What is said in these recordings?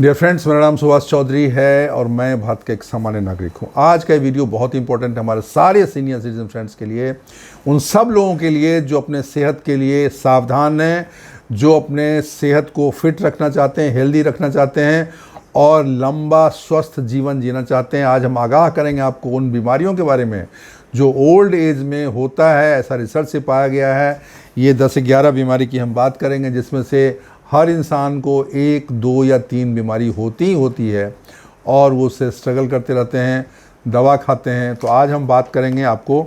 Dear friends, मेरा नाम सुभाष चौधरी है और मैं भारत का एक सामान्य नागरिक हूं। आज का वीडियो बहुत इंपॉर्टेंट है हमारे सारे सीनियर सिटीजन फ्रेंड्स के लिए, उन सब लोगों के लिए जो अपने सेहत के लिए सावधान हैं, जो अपने सेहत को फिट रखना चाहते हैं, हेल्दी रखना चाहते हैं और लंबा स्वस्थ जीवन जीना चाहते हैं। आज हम आगाह करेंगे आपको उन बीमारियों के बारे में जो ओल्ड एज में होता है। ऐसा रिसर्च से पाया गया है। ये 10 से 11 बीमारी की हम बात करेंगे, जिसमें से हर इंसान को 1, 2 या 3 बीमारी होती ही होती है और वो उससे स्ट्रगल करते रहते हैं, दवा खाते हैं। तो आज हम बात करेंगे आपको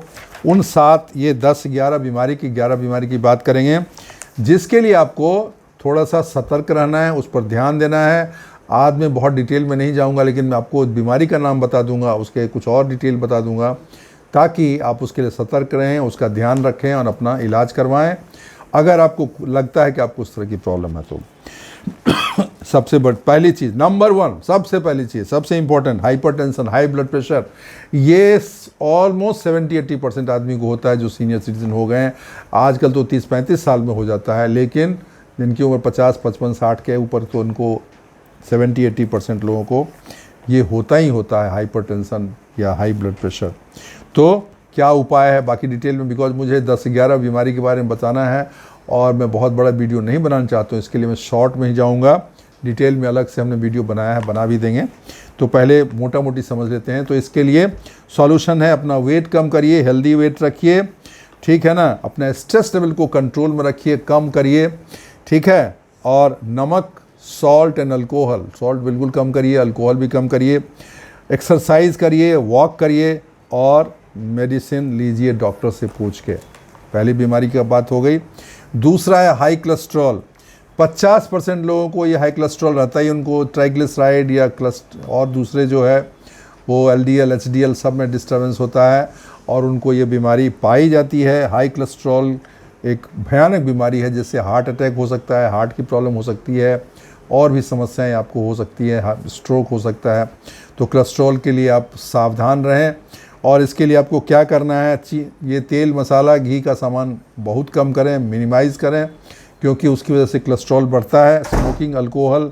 उन 7, ये 10-11 बीमारी की 11 बीमारी की बात करेंगे, जिसके लिए आपको थोड़ा सा सतर्क रहना है, उस पर ध्यान देना है। आज मैं बहुत डिटेल में नहीं जाऊंगा, लेकिन मैं आपको बीमारी का नाम बता दूंगा, उसके कुछ और डिटेल बता दूंगा, ताकि आप उसके लिए सतर्क रहें, उसका ध्यान रखें और अपना इलाज करवाएं अगर आपको लगता है कि आपको उस तरह की प्रॉब्लम है तो। सबसे पहली चीज़, नंबर 1, सबसे पहली चीज़, सबसे important, hypertension, high blood pressure. ये ऑलमोस्ट 70-80% आदमी को होता है जो सीनियर सिटीजन हो गए हैं। आजकल तो 30-35 साल में हो जाता है, लेकिन जिनकी उम्र 50, 55, 60 के ऊपर, तो उनको 70-80% लोगों को ये होता ही होता है, हाइपरटेंशन या हाई ब्लड प्रेशर। तो क्या उपाय है, बाकी डिटेल में, बिकॉज मुझे 10-11 बीमारी के बारे में बताना है और मैं बहुत बड़ा वीडियो नहीं बनाना चाहता हूँ, इसके लिए मैं शॉर्ट में ही जाऊँगा। डिटेल में अलग से हमने वीडियो बनाया है, बना भी देंगे। तो पहले मोटा मोटी समझ लेते हैं। तो इसके लिए सॉल्यूशन है, अपना वेट कम करिए, हेल्दी वेट रखिए, ठीक है ना। अपना स्ट्रेस लेवल को कंट्रोल में रखिए, कम करिए, ठीक है। और नमक, सॉल्ट एंड अल्कोहल, सॉल्ट बिल्कुल कम करिए, अल्कोहल भी कम करिए। एक्सरसाइज करिए, वॉक करिए और मेडिसिन लीजिए डॉक्टर से पूछ के। पहली बीमारी की बात हो गई। दूसरा है हाई कोलेस्ट्रॉल। 50% लोगों को ये हाई कोलेस्ट्रॉल रहता है, उनको ट्राइग्लिसराइड या और दूसरे जो है वो LDL, HDL सब में डिस्टर्बेंस होता है और उनको ये बीमारी पाई जाती है। हाई कोलेस्ट्रॉल एक भयानक बीमारी है, जिससे हार्ट अटैक हो सकता है, हार्ट की प्रॉब्लम हो सकती है और भी समस्याएं आपको हो सकती है, स्ट्रोक हो सकता है। तो कोलेस्ट्रॉल के लिए आप सावधान रहें। और इसके लिए आपको क्या करना है, ये तेल, मसाला, घी का सामान बहुत कम करें, मिनिमाइज़ करें, क्योंकि उसकी वजह से कोलेस्ट्रॉल बढ़ता है। स्मोकिंग, अल्कोहल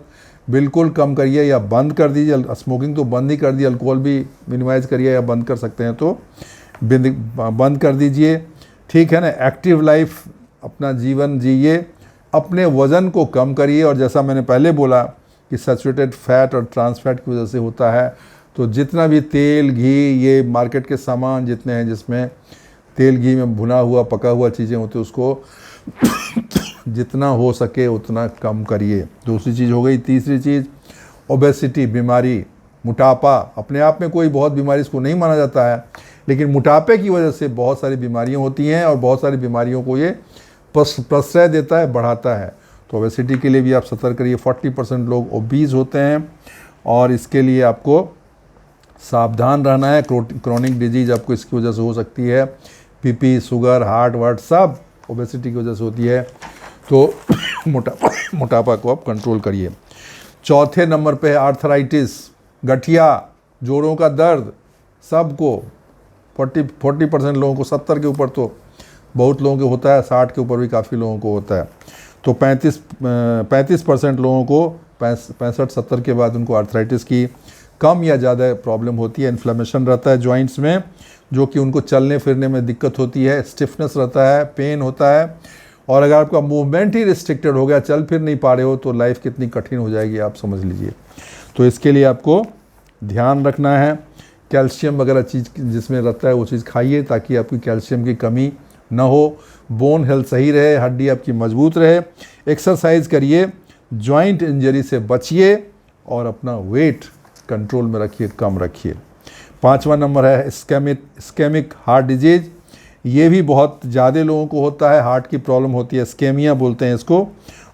बिल्कुल कम करिए या बंद कर दीजिए। स्मोकिंग तो बंद ही कर दिए, अल्कोहल भी मिनिमाइज़ करिए या बंद कर सकते हैं तो बंद कर दीजिए, ठीक है ना। एक्टिव लाइफ अपना जीवन जिए, अपने वज़न को कम करिए। और जैसा मैंने पहले बोला कि सैचुरेटेड फैट और ट्रांस फैट की वजह से होता है, तो जितना भी तेल, घी, ये मार्केट के सामान जितने हैं जिसमें तेल, घी में भुना हुआ, पका हुआ चीज़ें होती हैं, उसको जितना हो सके उतना कम करिए। दूसरी चीज़ हो गई। तीसरी चीज़, ओबेसिटी बीमारी, मोटापा। अपने आप में कोई बहुत बीमारी इसको नहीं माना जाता है, लेकिन मोटापे की वजह से बहुत सारी बीमारियां होती हैं और बहुत सारी बीमारियों को ये प्रश्रय देता है, बढ़ाता है। तो ओबेसिटी के लिए भी आप सतर्क करिए। 40% लोग ओबीज होते हैं और इसके लिए आपको सावधान रहना है। क्रोनिक डिजीज आपको इसकी वजह से हो सकती है, बीपी, शुगर, हार्ट सब ओबेसिटी की वजह से होती है। तो मोटापा को आप कंट्रोल करिए। चौथे नंबर पे है आर्थराइटिस, गठिया, जोड़ों का दर्द। सबको 40% लोगों को, 70 के ऊपर तो बहुत लोगों को होता है, 60 के ऊपर भी काफ़ी लोगों को होता है। तो 35% लोगों को 65-70 के बाद उनको आर्थराइटिस की कम या ज़्यादा प्रॉब्लम होती है। इन्फ्लेमेशन रहता है जॉइंट्स में, जो कि उनको चलने फिरने में दिक्कत होती है। स्टिफनेस रहता है, पेन होता है। और अगर आपका मूवमेंट ही रिस्ट्रिक्टेड हो गया, चल फिर नहीं पा रहे हो, तो लाइफ कितनी कठिन हो जाएगी आप समझ लीजिए। तो इसके लिए आपको ध्यान रखना है। कैल्शियम वगैरह चीज़ जिसमें रहता है वो चीज़ खाइए, ताकि आपकी कैल्शियम की कमी ना हो, बोन हेल्थ सही रहे, हड्डी आपकी मजबूत रहे। एक्सरसाइज करिए, जॉइंट इंजरी से बचिए और अपना वेट कंट्रोल में रखिए, कम रखिए। 5वां नंबर है इस्केमिक हार्ट डिजीज। ये भी बहुत ज़्यादा लोगों को होता है, हार्ट की प्रॉब्लम होती है, इस्केमिया बोलते हैं इसको।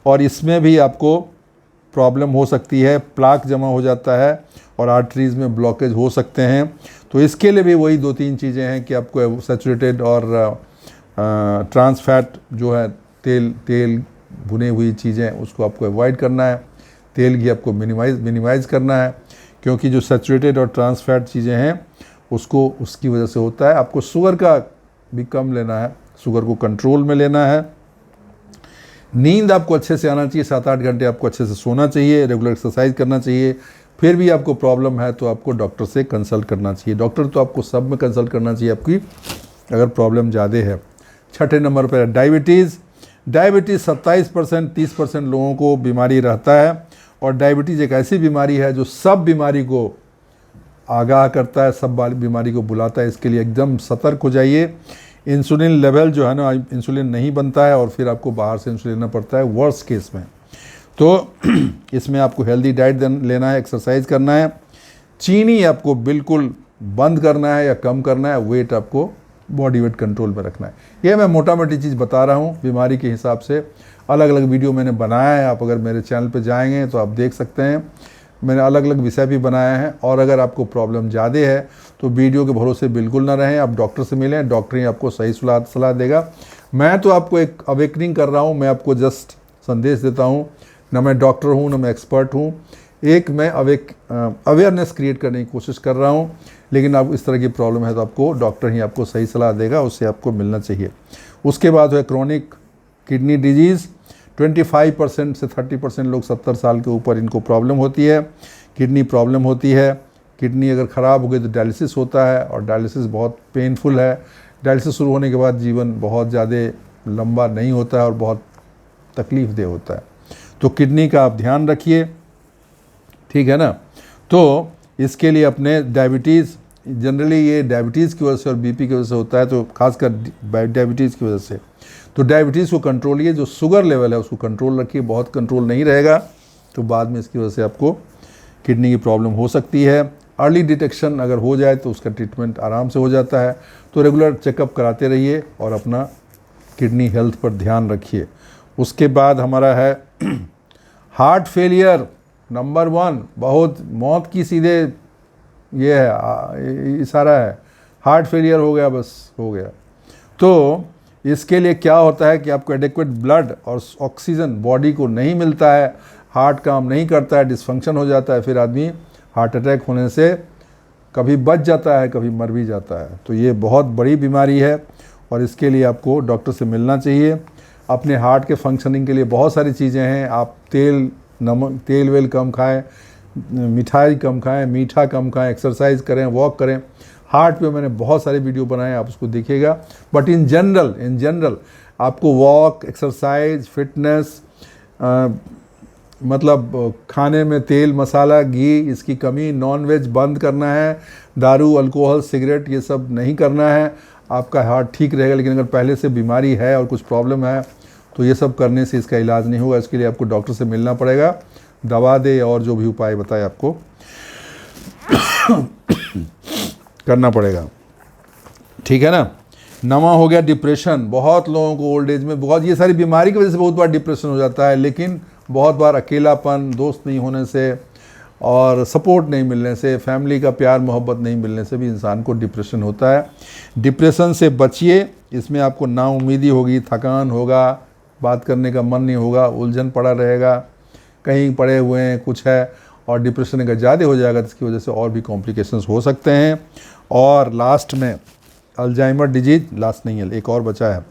और इसमें भी आपको प्रॉब्लम हो सकती है, प्लाक जमा हो जाता है और आर्टरीज में ब्लॉकेज हो सकते हैं। तो इसके लिए भी वही 2-3 चीज़ें हैं कि आपको सैचुरेटेड और ट्रांस फैट जो है, तेल भुने हुई चीज़ें, उसको आपको अवॉइड करना है। तेल घी आपको मिनिमाइज़ करना है, क्योंकि जो सैचुरेटेड और ट्रांस फैट चीज़ें हैं उसकी वजह से होता है। आपको शुगर का भी कम लेना है, शुगर को कंट्रोल में लेना है। नींद आपको अच्छे से आना चाहिए, 7-8 घंटे आपको अच्छे से सोना चाहिए, रेगुलर एक्सरसाइज करना चाहिए। फिर भी आपको प्रॉब्लम है तो आपको डॉक्टर से कंसल्ट करना चाहिए। डॉक्टर तो आपको सब में कंसल्ट करना चाहिए आपकी अगर प्रॉब्लम ज़्यादा है। छठे नंबर पर डायबिटीज़। डायबिटीज़ 27% 30% लोगों को बीमारी रहता है, और डायबिटीज़ एक ऐसी बीमारी है जो सब बीमारी को आगाह करता है, सब बीमारी को बुलाता है। इसके लिए एकदम सतर्क हो जाइए। इंसुलिन लेवल जो है ना, इंसुलिन नहीं बनता है और फिर आपको बाहर से इंसुलिन लेना पड़ता है वर्स्ट केस में। तो इसमें आपको हेल्दी डाइट लेना है, एक्सरसाइज करना है, चीनी आपको बिल्कुल बंद करना है या कम करना है, वेट आपको बॉडी वेट कंट्रोल में रखना है। ये मैं मोटा मोटी चीज़ बता रहा हूँ बीमारी के हिसाब से। अलग अलग वीडियो मैंने बनाया है, आप अगर मेरे चैनल पे जाएंगे तो आप देख सकते हैं, मैंने अलग अलग विषय भी बनाए हैं। और अगर आपको प्रॉब्लम ज़्यादा है तो वीडियो के भरोसे बिल्कुल ना रहें, आप डॉक्टर से मिलें, डॉक्टर ही आपको सही सलाह देगा। मैं तो आपको एक अवेकनिंग कर रहा हूँ, मैं आपको जस्ट संदेश देता हूँ, ना मैं डॉक्टर हूँ ना मैं एक्सपर्ट हूँ। एक मैं अवेयरनेस क्रिएट करने की कोशिश कर रहा हूँ। लेकिन आप इस तरह की प्रॉब्लम है तो आपको डॉक्टर ही आपको सही सलाह देगा, उससे आपको मिलना चाहिए। उसके बाद है क्रोनिक किडनी डिजीज़। 25% से 30% लोग 70 साल के ऊपर इनको प्रॉब्लम होती है, किडनी प्रॉब्लम होती है। किडनी अगर ख़राब हो गई तो डायलिसिस होता है, और डायलिसिस बहुत पेनफुल है। डायलिसिस शुरू होने के बाद जीवन बहुत ज़्यादा लंबा नहीं होता है और बहुत तकलीफ दे होता है। तो किडनी का आप ध्यान रखिए, ठीक है ना। तो इसके लिए अपने डायबिटीज़, जनरली ये डायबिटीज़ की वजह से और बीपी की वजह से होता है, तो खासकर डायबिटीज़ की वजह से। तो डायबिटीज़ को कंट्रोल, ये जो शुगर लेवल है उसको कंट्रोल रखिए। बहुत कंट्रोल नहीं रहेगा तो बाद में इसकी वजह से आपको किडनी की प्रॉब्लम हो सकती है। अर्ली डिटेक्शन अगर हो जाए तो उसका ट्रीटमेंट आराम से हो जाता है। तो रेगुलर चेकअप कराते रहिए और अपना किडनी हेल्थ पर ध्यान रखिए। उसके बाद हमारा है हार्ट फेलियर नंबर 1। बहुत मौत की सीधे ये है इशारा है, हार्ट फेलियर हो गया, बस हो गया। तो इसके लिए क्या होता है कि आपको एडिक्वेट ब्लड और ऑक्सीजन बॉडी को नहीं मिलता है, हार्ट काम नहीं करता है, डिसफंक्शन हो जाता है, फिर आदमी हार्ट अटैक होने से कभी बच जाता है, कभी मर भी जाता है। तो ये बहुत बड़ी बीमारी है और इसके लिए आपको डॉक्टर से मिलना चाहिए। अपने हार्ट के फंक्शनिंग के लिए बहुत सारी चीज़ें हैं। आप तेल वेल कम खाएं, मिठाई कम खाएं, मीठा कम खाएं, एक्सरसाइज करें, वॉक करें। हार्ट पे मैंने बहुत सारे वीडियो बनाए, आप उसको देखिएगा। बट इन जनरल आपको वॉक, एक्सरसाइज, फिटनेस, मतलब खाने में तेल मसाला घी इसकी कमी, नॉन वेज बंद करना है, दारू अल्कोहल सिगरेट ये सब नहीं करना है। आपका हार्ट ठीक रहेगा। लेकिन अगर पहले से बीमारी है और कुछ प्रॉब्लम है तो ये सब करने से इसका इलाज नहीं होगा। इसके लिए आपको डॉक्टर से मिलना पड़ेगा, दवा दे और जो भी उपाय बताए आपको करना पड़ेगा, ठीक है ना। नवा हो गया डिप्रेशन। बहुत लोगों को ओल्ड एज में बहुत, ये सारी बीमारी की वजह से बहुत बार डिप्रेशन हो जाता है। लेकिन बहुत बार अकेलापन, दोस्त नहीं होने से और सपोर्ट नहीं मिलने से, फैमिली का प्यार मोहब्बत नहीं मिलने से भी इंसान को डिप्रेशन होता है। डिप्रेशन से बचिए। इसमें आपको नाउम्मीदी होगी, थकान होगा, बात करने का मन नहीं होगा, उलझन पड़ा रहेगा, कहीं पड़े हुए हैं कुछ है। और डिप्रेशन अगर ज़्यादा हो जाएगा तो इसकी वजह से और भी कॉम्प्लिकेशंस हो सकते हैं। और लास्ट में अल्जाइमर डिजीज, लास्ट नहीं है, एक और बचा है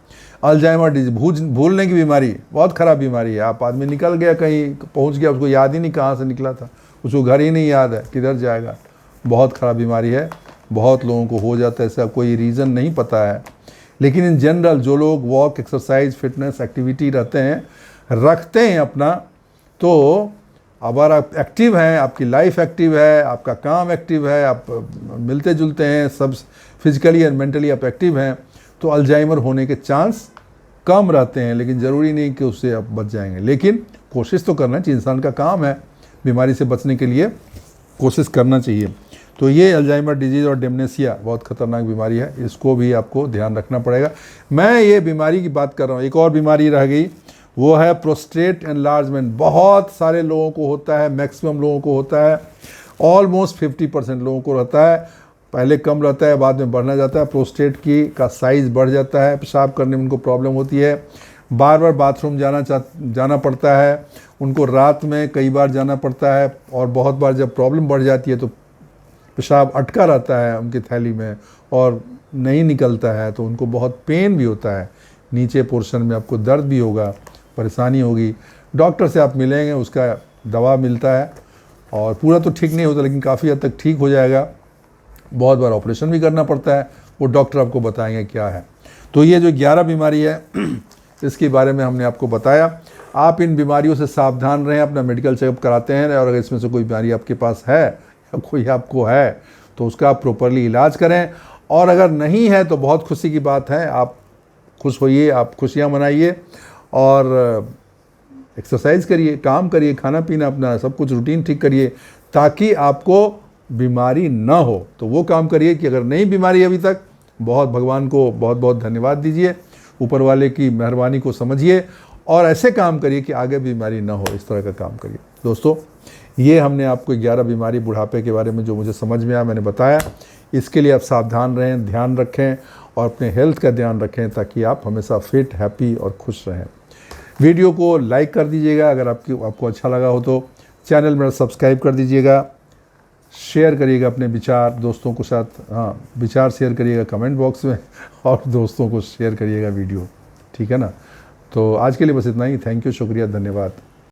अल्जाइमर डिजीज। भूलने की बीमारी बहुत ख़राब बीमारी है। आप आदमी निकल गया कहीं पहुंच गया, उसको याद ही नहीं कहाँ से निकला था, उसको घर ही नहीं याद है, किधर जाएगा। बहुत ख़राब बीमारी है, बहुत लोगों को हो जाता है, इसका कोई रीज़न नहीं पता है। लेकिन इन जनरल जो लोग वॉक, एक्सरसाइज, फिटनेस एक्टिविटी रखते हैं अपना, तो अगर आप एक्टिव हैं, आपकी लाइफ एक्टिव है, आपका काम एक्टिव है, आप मिलते जुलते हैं, सब फिजिकली एंड मेंटली आप एक्टिव हैं, तो अल्जाइमर होने के चांस कम रहते हैं। लेकिन ज़रूरी नहीं कि उससे आप बच जाएंगे, लेकिन कोशिश तो करना चाहिए, इंसान का काम है बीमारी से बचने के लिए कोशिश करना चाहिए। तो ये अल्जाइमर डिजीज़ और डिमेंशिया बहुत ख़तरनाक बीमारी है, इसको भी आपको ध्यान रखना पड़ेगा। मैं ये बीमारी की बात कर रहा हूँ, एक और बीमारी रह गई, वो है प्रोस्टेट एनलार्जमेंट। बहुत सारे लोगों को होता है, मैक्सिमम लोगों को होता है, ऑलमोस्ट 50% लोगों को रहता है। पहले कम रहता है, बाद में बढ़ना जाता है। प्रोस्टेट का साइज़ बढ़ जाता है, पेशाब करने में उनको प्रॉब्लम होती है, बार बार बाथरूम जाना पड़ता है, उनको रात में कई बार जाना पड़ता है। और बहुत बार जब प्रॉब्लम बढ़ जाती है तो पेशाब अटका रहता है उनकी थैली में और नहीं निकलता है, तो उनको बहुत पेन भी होता है, नीचे पोर्शन में आपको दर्द भी होगा, परेशानी होगी, डॉक्टर से आप मिलेंगे, उसका दवा मिलता है और पूरा तो ठीक नहीं होता लेकिन काफ़ी हद तक ठीक हो जाएगा। बहुत बार ऑपरेशन भी करना पड़ता है, वो डॉक्टर आपको बताएंगे क्या है। तो ये जो 11 बीमारी है इसके बारे में हमने आपको बताया। आप इन बीमारियों से सावधान रहें, अपना मेडिकल चेकअप कराते हैं और अगर इसमें से कोई बीमारी आपके पास है या कोई आपको है तो उसका आप प्रॉपरली इलाज करें। और अगर नहीं है तो बहुत खुशी की बात है, आप खुश होइए, आप खुशियाँ मनाइए और एक्सरसाइज करिए, काम करिए, खाना पीना अपना सब कुछ रूटीन ठीक करिए ताकि आपको बीमारी ना हो। तो वो काम करिए कि अगर नहीं बीमारी अभी तक, बहुत भगवान को बहुत बहुत धन्यवाद दीजिए, ऊपर वाले की मेहरबानी को समझिए और ऐसे काम करिए कि आगे बीमारी ना हो, इस तरह का काम करिए। दोस्तों, ये हमने आपको 11 बीमारी बुढ़ापे के बारे में जो मुझे समझ में आया मैंने बताया। इसके लिए आप सावधान रहें, ध्यान रखें और अपने हेल्थ का ध्यान रखें ताकि आप हमेशा फिट, हैप्पी और खुश रहें। वीडियो को लाइक कर दीजिएगा, अगर आपको अच्छा लगा हो तो चैनल मेरा सब्सक्राइब कर दीजिएगा, शेयर करिएगा अपने विचार दोस्तों के साथ, हाँ विचार शेयर करिएगा कमेंट बॉक्स में और दोस्तों को शेयर करिएगा वीडियो, ठीक है ना। तो आज के लिए बस इतना ही। थैंक यू, शुक्रिया, धन्यवाद।